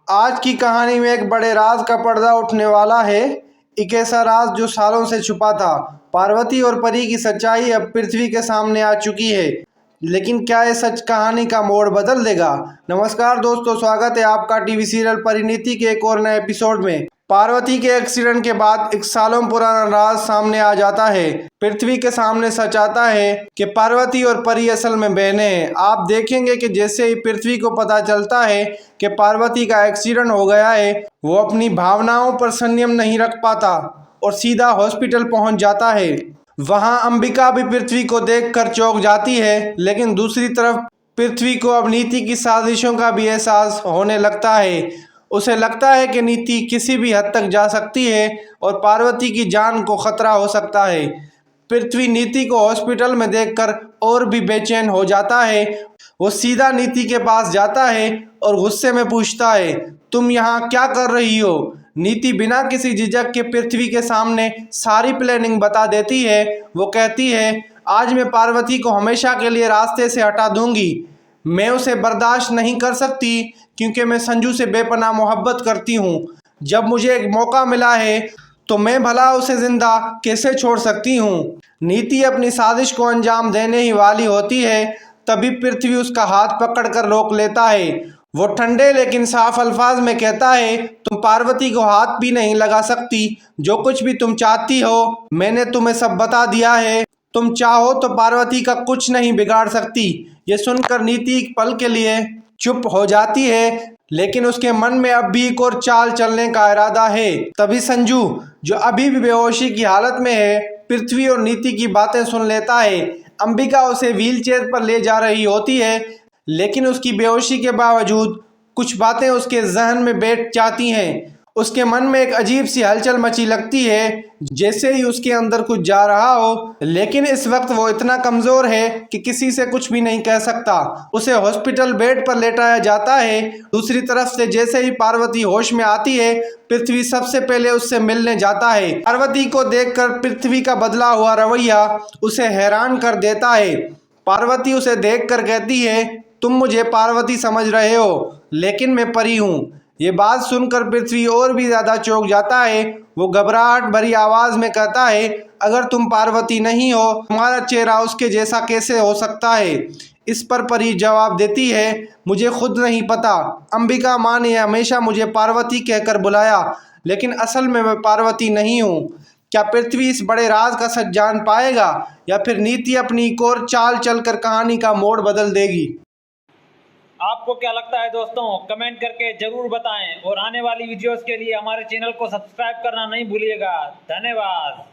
आज की कहानी में एक बड़े राज का पर्दा उठने वाला है। एक ऐसा राज जो सालों से छुपा था। पार्वती और परी की सच्चाई अब पृथ्वी के सामने आ चुकी है। लेकिन क्या ये सच कहानी का मोड़ बदल देगा? नमस्कार दोस्तों, स्वागत है आपका टीवी सीरियल परिणीति के एक और नए एपिसोड में। पार्वती के एक्सीडेंट के बाद एक सालों पुराना राज सामने आ जाता है। पृथ्वी के सामने सच आता है कि पार्वती और परी असल में बहनें हैं। आप देखेंगे कि जैसे ही पृथ्वी को पता चलता है कि पार्वती का एक्सीडेंट हो गया है, वो अपनी भावनाओं पर संयम नहीं रख पाता और सीधा हॉस्पिटल पहुंच जाता है। वहां अंबिका भी पृथ्वी को देखकर चौंक जाती है, लेकिन दूसरी तरफ पृथ्वी को अब नीति की साजिशों का भी एहसास होने लगता है। उसे लगता है कि नीति किसी भी हद तक जा सकती है और पार्वती की जान को खतरा हो सकता है। पृथ्वी नीति को हॉस्पिटल में देखकर और भी बेचैन हो जाता है। वो सीधा नीति के पास जाता है और गुस्से में पूछता है, तुम यहाँ क्या कर रही हो? नीति बिना किसी झिझक के पृथ्वी के सामने सारी प्लानिंग बता देती है। वो कहती है, आज मैं पार्वती को हमेशा के लिए रास्ते से हटा दूंगी। मैं उसे बर्दाश्त नहीं कर सकती क्योंकि मैं संजू से बेपनाह मोहब्बत करती हूँ। जब मुझे एक मौका मिला है तो मैं भला उसे जिंदा कैसे छोड़ सकती हूँ? नीति अपनी साजिश को अंजाम देने ही वाली होती है, तभी पृथ्वी उसका हाथ पकड़कर रोक लेता है। वो ठंडे लेकिन साफ अल्फाज में कहता है, तुम पार्वती को हाथ भी नहीं लगा सकती। जो कुछ भी तुम चाहती हो मैंने तुम्हें सब बता दिया है। तुम चाहो तो पार्वती का कुछ नहीं बिगाड़ सकती। ये सुनकर नीति एक पल के लिए चुप हो जाती है, लेकिन उसके मन में अब भी एक और चाल चलने का इरादा है। तभी संजू, जो अभी भी बेहोशी की हालत में है, पृथ्वी और नीति की बातें सुन लेता है। अंबिका उसे व्हीलचेयर पर ले जा रही होती है, लेकिन उसकी बेहोशी के बावजूद कुछ बातें उसके जहन में बैठ जाती हैं। उसके मन में एक अजीब सी हलचल मची लगती है, जैसे ही उसके अंदर कुछ जा रहा हो। लेकिन इस वक्त वो इतना कमजोर है कि किसी से कुछ भी नहीं कह सकता। उसे हॉस्पिटल बेड पर लेटाया जाता है। दूसरी तरफ से जैसे ही पार्वती होश में आती है, पृथ्वी सबसे पहले उससे मिलने जाता है। पार्वती को देखकर पृथ्वी का बदला हुआ रवैया उसे हैरान कर देता है। पार्वती उसे देखकर कहती है, तुम मुझे पार्वती समझ रहे हो, लेकिन मैं परी हूँ। ये बात सुनकर पृथ्वी और भी ज्यादा चौंक जाता है। वो घबराहट भरी आवाज में कहता है, अगर तुम पार्वती नहीं हो, तुम्हारा चेहरा उसके जैसा कैसे हो सकता है? इस पर परी जवाब देती है, मुझे खुद नहीं पता। अंबिका माँ ने हमेशा मुझे पार्वती कहकर बुलाया, लेकिन असल में मैं पार्वती नहीं हूँ। क्या पृथ्वी इस बड़े राज का सच जान पाएगा, या फिर नीति अपनी एक और चाल चलकर कहानी का मोड़ बदल देगी? आपको क्या लगता है दोस्तों, कमेंट करके जरूर बताएं और आने वाली वीडियोस के लिए हमारे चैनल को सब्सक्राइब करना नहीं भूलिएगा। धन्यवाद।